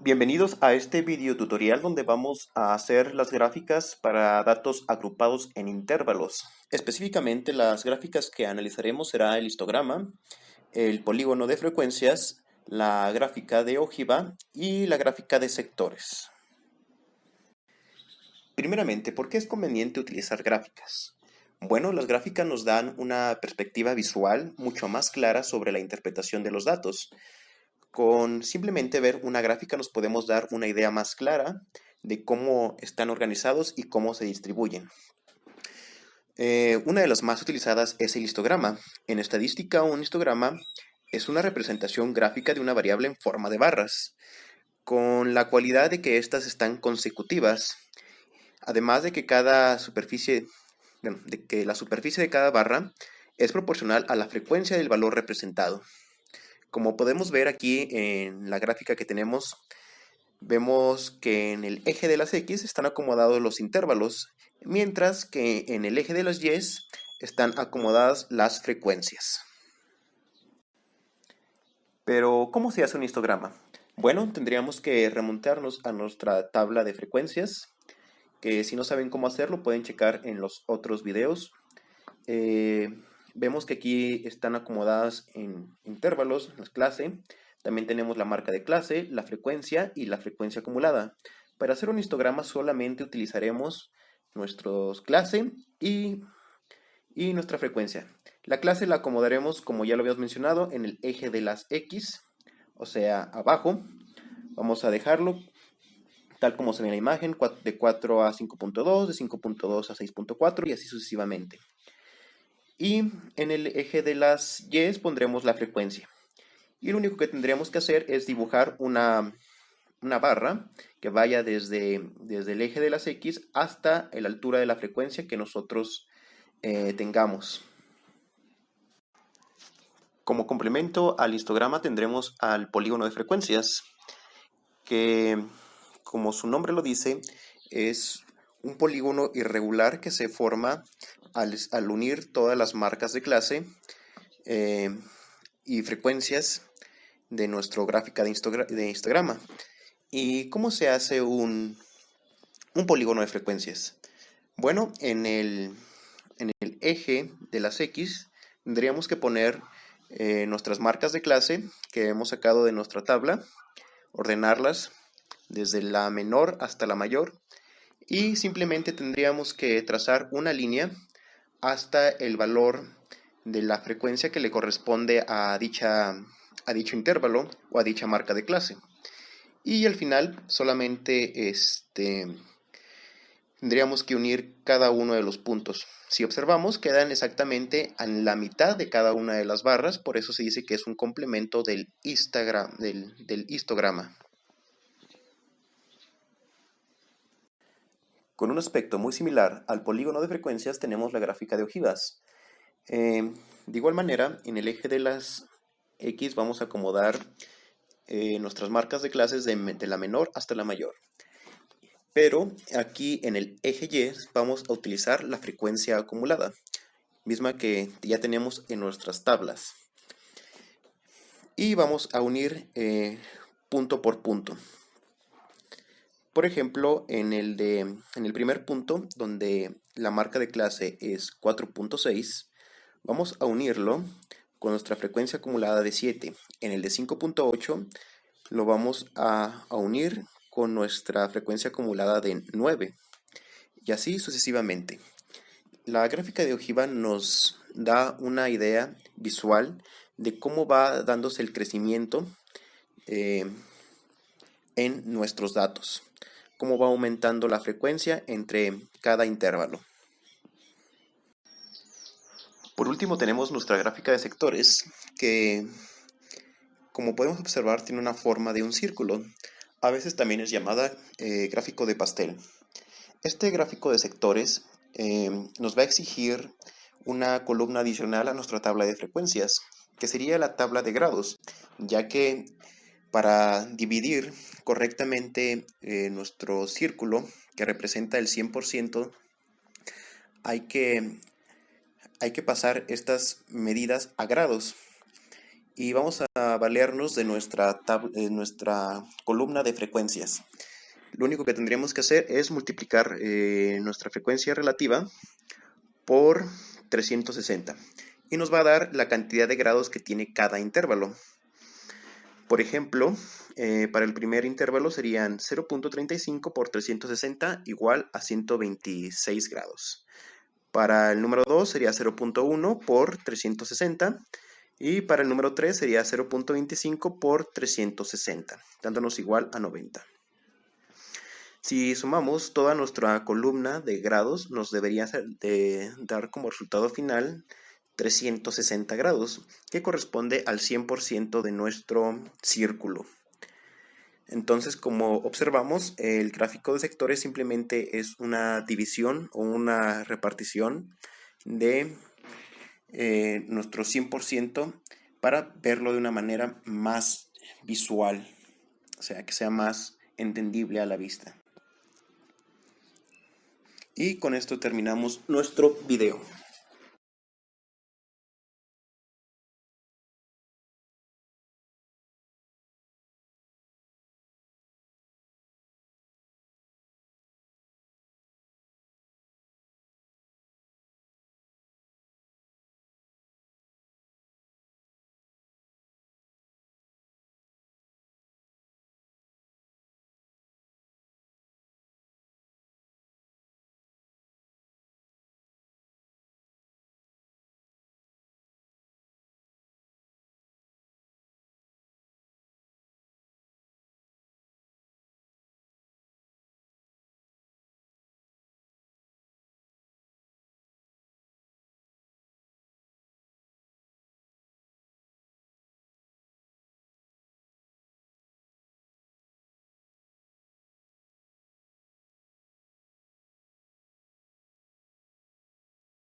Bienvenidos a este video tutorial donde vamos a hacer las gráficas para datos agrupados en intervalos. Específicamente las gráficas que analizaremos será el histograma, el polígono de frecuencias, la gráfica de ojiva y la gráfica de sectores. Primeramente, ¿por qué es conveniente utilizar gráficas? Bueno, las gráficas nos dan una perspectiva visual mucho más clara sobre la interpretación de los datos. Con simplemente ver una gráfica nos podemos dar una idea más clara de cómo están organizados y cómo se distribuyen. Una de las más utilizadas es el histograma. En estadística, un histograma es una representación gráfica de una variable en forma de barras, con la cualidad de que éstas están consecutivas, además de que de que la superficie de cada barra es proporcional a la frecuencia del valor representado. Como podemos ver aquí en la gráfica que tenemos, vemos que en el eje de las X están acomodados los intervalos, mientras que en el eje de las Y están acomodadas las frecuencias. Pero, ¿cómo se hace un histograma? Bueno, tendríamos que remontarnos a nuestra tabla de frecuencias, que si no saben cómo hacerlo pueden checar en los otros videos. Vemos que aquí están acomodadas en intervalos, las clase. También tenemos la marca de clase, la frecuencia y la frecuencia acumulada. Para hacer un histograma solamente utilizaremos nuestros clase y nuestra frecuencia. La clase la acomodaremos, como ya lo habíamos mencionado, en el eje de las X, o sea, abajo. Vamos a dejarlo tal como se ve en la imagen, de 4 a 5.2, de 5.2 a 6.4 y así sucesivamente. Y en el eje de las Y pondremos la frecuencia. Y lo único que tendríamos que hacer es dibujar una barra que vaya desde el eje de las X hasta la altura de la frecuencia que nosotros tengamos. Como complemento al histograma tendremos al polígono de frecuencias, que como su nombre lo dice, es un polígono irregular que se forma al unir todas las marcas de clase y frecuencias de nuestra gráfica de histograma. ¿Y cómo se hace un polígono de frecuencias? Bueno, en el eje de las X tendríamos que poner nuestras marcas de clase que hemos sacado de nuestra tabla, ordenarlas desde la menor hasta la mayor y simplemente tendríamos que trazar una línea hasta el valor de la frecuencia que le corresponde a dicho intervalo o a dicha marca de clase. Y al final solamente tendríamos que unir cada uno de los puntos. Si observamos, quedan exactamente en la mitad de cada una de las barras, por eso se dice que es un complemento del histograma. Con un aspecto muy similar al polígono de frecuencias tenemos la gráfica de ojivas. De igual manera, en el eje de las X vamos a acomodar nuestras marcas de clases de la menor hasta la mayor. Pero aquí en el eje Y vamos a utilizar la frecuencia acumulada, misma que ya tenemos en nuestras tablas. Y vamos a unir punto por punto. Por ejemplo, en el primer punto, donde la marca de clase es 4.6, vamos a unirlo con nuestra frecuencia acumulada de 7. En el de 5.8 lo vamos a unir con nuestra frecuencia acumulada de 9. Y así sucesivamente. La gráfica de ojiva nos da una idea visual de cómo va dándose el crecimiento en nuestros datos, cómo va aumentando la frecuencia entre cada intervalo. Por último tenemos nuestra gráfica de sectores, que como podemos observar tiene una forma de un círculo. A veces también es llamada gráfico de pastel. Este gráfico de sectores nos va a exigir una columna adicional a nuestra tabla de frecuencias, que sería la tabla de grados, ya que para dividir correctamente nuestro círculo, que representa el 100%, hay que pasar estas medidas a grados. y vamos a valernos de nuestra columna de frecuencias. Lo único que tendríamos que hacer es multiplicar nuestra frecuencia relativa por 360 y nos va a dar la cantidad de grados que tiene cada intervalo. Por ejemplo, para el primer intervalo serían 0.35 por 360 igual a 126 grados. Para el número 2 sería 0.1 por 360 y para el número 3 sería 0.25 por 360, dándonos igual a 90. Si sumamos toda nuestra columna de grados, nos debería dar como resultado final 360 grados, que corresponde al 100% de nuestro círculo. Entonces, como observamos, el gráfico de sectores simplemente es una división o una repartición de nuestro 100% para verlo de una manera más visual, o sea, que sea más entendible a la vista. Y con esto terminamos nuestro video.